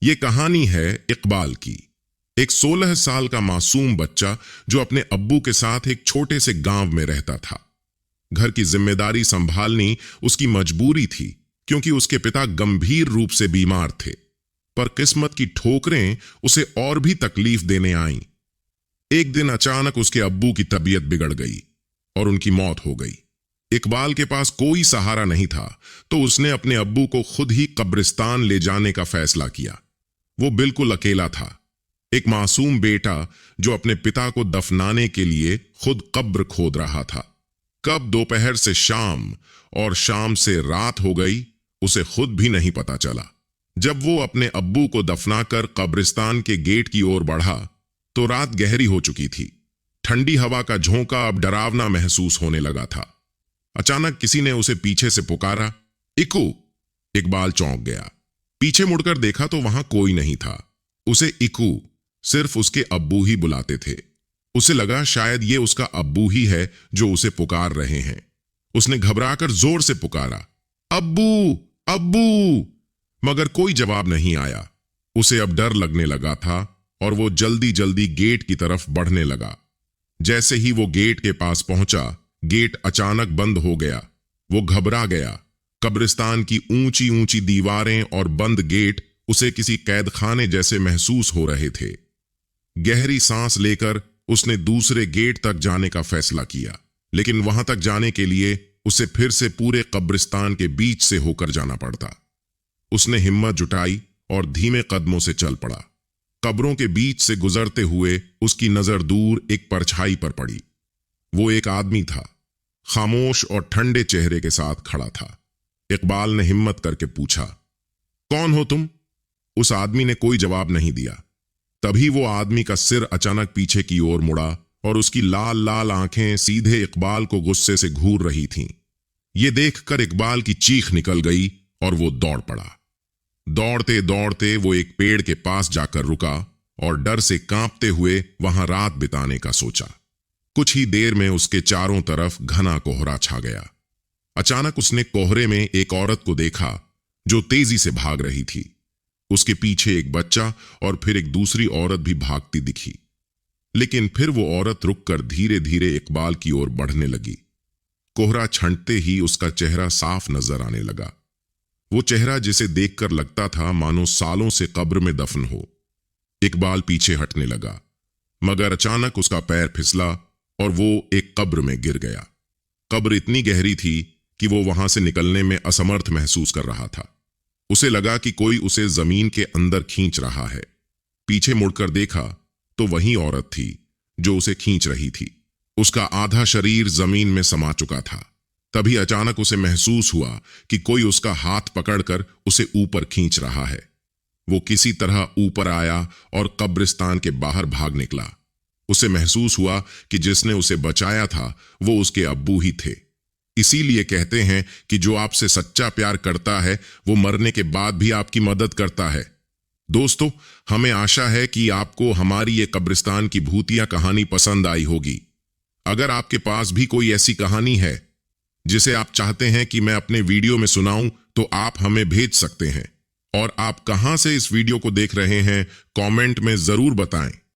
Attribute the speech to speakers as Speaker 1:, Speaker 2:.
Speaker 1: ये कहानी है इकबाल की। एक 16 साल का मासूम बच्चा जो अपने अब्बू के साथ एक छोटे से गांव में रहता था। घर की जिम्मेदारी संभालनी उसकी मजबूरी थी, क्योंकि उसके पिता गंभीर रूप से बीमार थे। पर किस्मत की ठोकरें उसे और भी तकलीफ देने आईं। एक दिन अचानक उसके अब्बू की तबीयत बिगड़ गई और उनकी मौत हो गई। इकबाल के पास कोई सहारा नहीं था, तो उसने अपने अब्बू को खुद ही कब्रिस्तान ले जाने का फैसला किया। वो बिल्कुल अकेला था, एक मासूम बेटा जो अपने पिता को दफनाने के लिए खुद कब्र खोद रहा था। कब दोपहर से शाम और शाम से रात हो गई, उसे खुद भी नहीं पता चला। जब वो अपने अब्बू को दफनाकर कब्रिस्तान के गेट की ओर बढ़ा, तो रात गहरी हो चुकी थी। ठंडी हवा का झोंका अब डरावना महसूस होने लगा था। अचानक किसी ने उसे पीछे से पुकारा, इकू। इकबाल चौंक गया। पीछे मुड़कर देखा तो वहां कोई नहीं था। उसे इकू सिर्फ उसके अब्बू ही बुलाते थे। उसे लगा शायद ये उसका अब्बू ही है जो उसे पुकार रहे हैं। उसने घबराकर जोर से पुकारा, अब्बू, अब्बू, मगर कोई जवाब नहीं आया। उसे अब डर लगने लगा था और वो जल्दी जल्दी गेट की तरफ बढ़ने लगा। जैसे ही वो गेट के पास पहुंचा, गेट अचानक बंद हो गया। वो घबरा गया। कब्रिस्तान की ऊंची ऊंची दीवारें और बंद गेट उसे किसी कैदखाने जैसे महसूस हो रहे थे। गहरी सांस लेकर उसने दूसरे गेट तक जाने का फैसला किया, लेकिन वहां तक जाने के लिए उसे फिर से पूरे कब्रिस्तान के बीच से होकर जाना पड़ता। उसने हिम्मत जुटाई और धीमे कदमों से चल पड़ा। कब्रों के बीच से गुजरते हुए उसकी नजर दूर एक परछाई पर पड़ी। वो एक आदमी था, खामोश और ठंडे चेहरे के साथ खड़ा था। इकबाल ने हिम्मत करके पूछा, कौन हो तुम? उस आदमी ने कोई जवाब नहीं दिया। तभी वो आदमी का सिर अचानक पीछे की ओर मुड़ा और उसकी लाल लाल आंखें सीधे इकबाल को गुस्से से घूर रही थीं। ये देखकर इकबाल की चीख निकल गई और वो दौड़ पड़ा। दौड़ते दौड़ते वो एक पेड़ के पास जाकर रुका और डर से कांपते हुए वहां रात बिताने का सोचा। कुछ ही देर में उसके चारों तरफ घना कोहरा छा गया। अचानक उसने कोहरे में एक औरत को देखा जो तेजी से भाग रही थी। उसके पीछे एक बच्चा और फिर एक दूसरी औरत भी भागती दिखी। लेकिन फिर वो औरत रुककर धीरे धीरे इकबाल की ओर बढ़ने लगी। कोहरा छंटते ही उसका चेहरा साफ नजर आने लगा। वो चेहरा जिसे देखकर लगता था मानो सालों से कब्र में दफन हो। इकबाल पीछे हटने लगा, मगर अचानक उसका पैर फिसला और वो एक कब्र में गिर गया। कब्र इतनी गहरी थी कि वो वहां से निकलने में असमर्थ महसूस कर रहा था। उसे लगा कि कोई उसे जमीन के अंदर खींच रहा है। पीछे मुड़कर देखा तो वही औरत थी जो उसे खींच रही थी। उसका आधा शरीर जमीन में समा चुका था। तभी अचानक उसे महसूस हुआ कि कोई उसका हाथ पकड़कर उसे ऊपर खींच रहा है। वो किसी तरह ऊपर आया और कब्रिस्तान के बाहर भाग निकला। उसे महसूस हुआ कि जिसने उसे बचाया था वो उसके अब्बू ही थे। इसीलिए कहते हैं कि जो आपसे सच्चा प्यार करता है वो मरने के बाद भी आपकी मदद करता है। दोस्तों, हमें आशा है कि आपको हमारी ये कब्रिस्तान की भूतिया कहानी पसंद आई होगी। अगर आपके पास भी कोई ऐसी कहानी है जिसे आप चाहते हैं कि मैं अपने वीडियो में सुनाऊं, तो आप हमें भेज सकते हैं। और आप कहां से इस वीडियो को देख रहे हैं, कमेंट में जरूर बताएं।